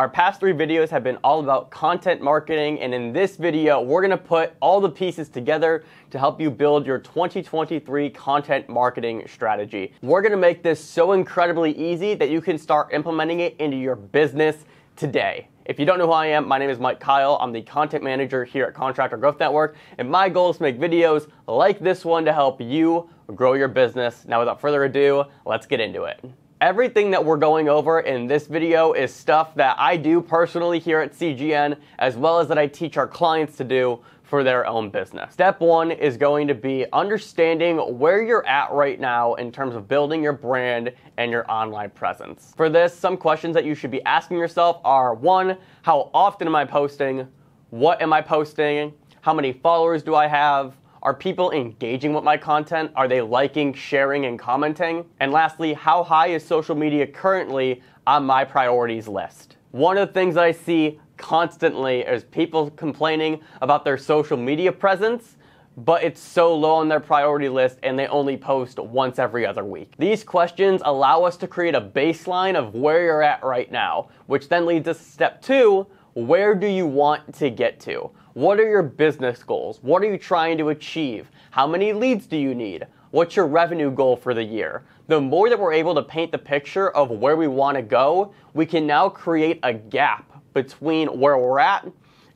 Our past 3 videos have been all about content marketing, and in this video, we're going to put all the pieces together to help you build your 2023 content marketing strategy. We're going to make this so incredibly easy that you can start implementing it into your business today. If you don't know who I am, my name is Mike Kyle. I'm the content manager here at Contractor Growth Network, and my goal is to make videos like this one to help you grow your business. Now, without further ado, let's get into it. Everything that we're going over in this video is stuff that I do personally here at CGN, as well as that I teach our clients to do for their own business. Step 1 is going to be understanding where you're at right now in terms of building your brand and your online presence. For this, some questions that you should be asking yourself are: 1, how often am I posting? What am I posting? How many followers do I have? Are people engaging with my content? Are they liking, sharing, and commenting? And lastly, how high is social media currently on my priorities list? One of the things that I see constantly is people complaining about their social media presence, but it's so low on their priority list and they only post once every other week. These questions allow us to create a baseline of where you're at right now, which then leads us to step 2, where do you want to get to? What are your business goals? What are you trying to achieve? How many leads do you need? What's your revenue goal for the year? The more that we're able to paint the picture of where we want to go, we can now create a gap between where we're at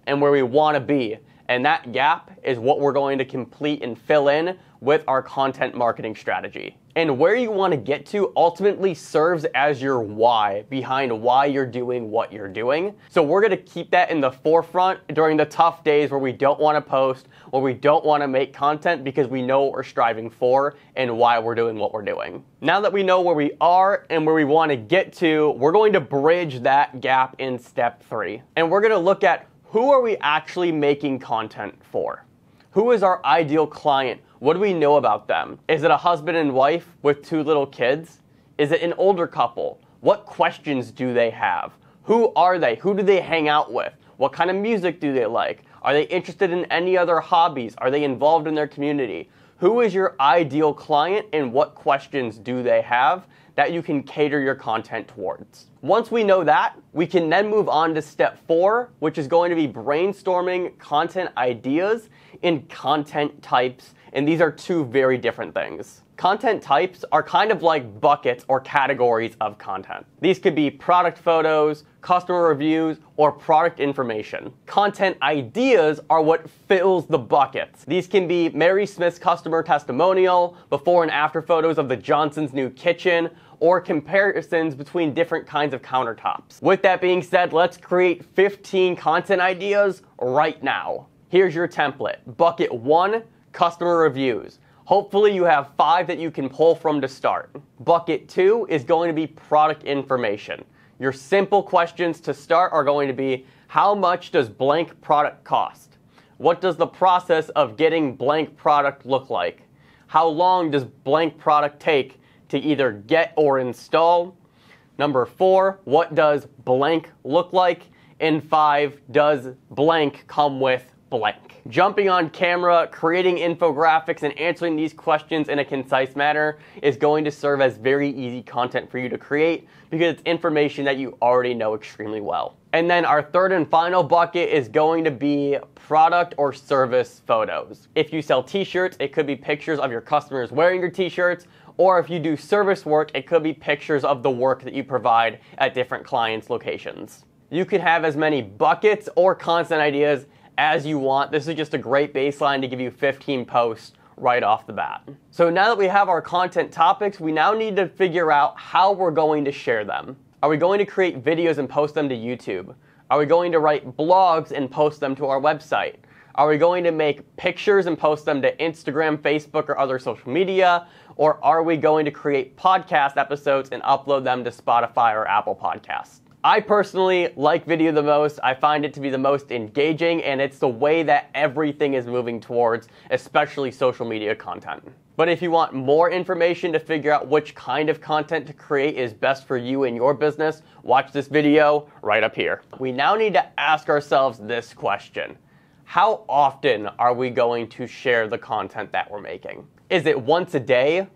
and where we want to be. And that gap is what we're going to complete and fill in with our content marketing strategy. And where you want to get to ultimately serves as your why behind why you're doing what you're doing. So we're going to keep that in the forefront during the tough days where we don't want to post, where we don't want to make content, because we know what we're striving for and why we're doing what we're doing. Now that we know where we are and where we want to get to, we're going to bridge that gap in step 3. And we're going to look at who are we actually making content for? Who is our ideal client? What do we know about them? Is it a husband and wife with 2 little kids? Is it an older couple? What questions do they have? Who are they? Who do they hang out with? What kind of music do they like? Are they interested in any other hobbies? Are they involved in their community? Who is your ideal client and what questions do they have that you can cater your content towards? Once we know that, we can then move on to step 4, which is going to be brainstorming content ideas in content types, and these are 2 very different things. Content types are kind of like buckets or categories of content. These could be product photos, customer reviews, or product information. Content ideas are what fills the buckets. These can be Mary Smith's customer testimonial, before and after photos of the Johnson's new kitchen, or comparisons between different kinds of countertops. With that being said, let's create 15 content ideas right now. Here's your template. Bucket 1, customer reviews. Hopefully you have 5 that you can pull from to start. Bucket 2 is going to be product information. Your simple questions to start are going to be: how much does blank product cost? What does the process of getting blank product look like? How long does blank product take to either get or install? Number 4, what does blank look like? And 5, does blank come with blank? Jumping on camera, creating infographics, and answering these questions in a concise manner is going to serve as very easy content for you to create because it's information that you already know extremely well. And then our 3rd and final bucket is going to be product or service photos. If you sell t-shirts, it could be pictures of your customers wearing your t-shirts, or if you do service work, it could be pictures of the work that you provide at different clients' locations. You can have as many buckets or content ideas as you want. This is just a great baseline to give you 15 posts right off the bat. So now that we have our content topics, we now need to figure out how we're going to share them. Are we going to create videos and post them to YouTube? Are we going to write blogs and post them to our website? Are we going to make pictures and post them to Instagram, Facebook, or other social media? Or are we going to create podcast episodes and upload them to Spotify or Apple Podcasts? I personally like video the most. I find it to be the most engaging, and it's the way that everything is moving towards, especially social media content. But if you want more information to figure out which kind of content to create is best for you and your business, watch this video right up here. We now need to ask ourselves this question: how often are we going to share the content that we're making? Is it once a day?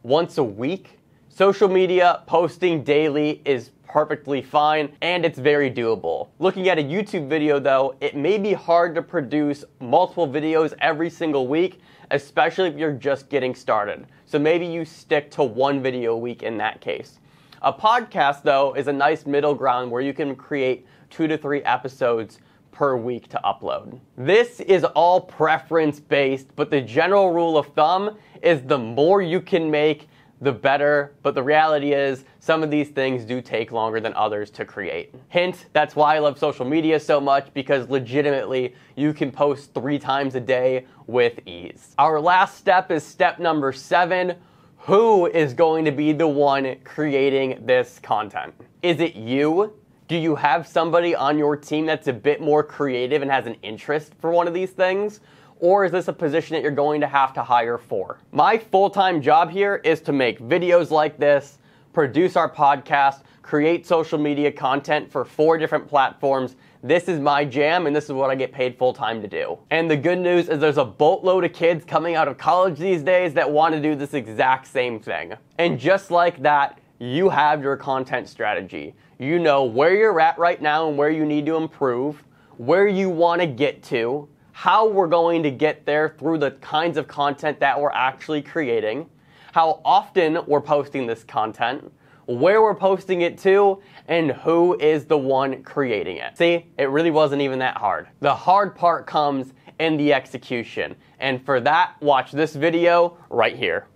Once a week? Social media posting daily is perfectly fine, and it's very doable. Looking at a YouTube video though, it may be hard to produce multiple videos every single week, especially if you're just getting started. So maybe you stick to one video a week in that case. A podcast though is a nice middle ground where you can create 2 to 3 episodes per week to upload. This is all preference based, but the general rule of thumb is the more you can make, the better, but the reality is some of these things do take longer than others to create. Hint, that's why I love social media so much, because legitimately you can post 3 times a day with ease. Our last step is step number 7. Who is going to be the one creating this content? Is it you? Do you have somebody on your team that's a bit more creative and has an interest for one of these things? Or is this a position that you're going to have to hire for? My full-time job here is to make videos like this, produce our podcast, create social media content for 4 different platforms. This is my jam, and this is what I get paid full-time to do. And the good news is there's a boatload of kids coming out of college these days that want to do this exact same thing. And just like that, you have your content strategy. You know where you're at right now and where you need to improve, where you want to get to, how we're going to get there through the kinds of content that we're actually creating, how often we're posting this content, where we're posting it to, and who is the one creating it. See, it really wasn't even that hard. The hard part comes in the execution. And for that, watch this video right here.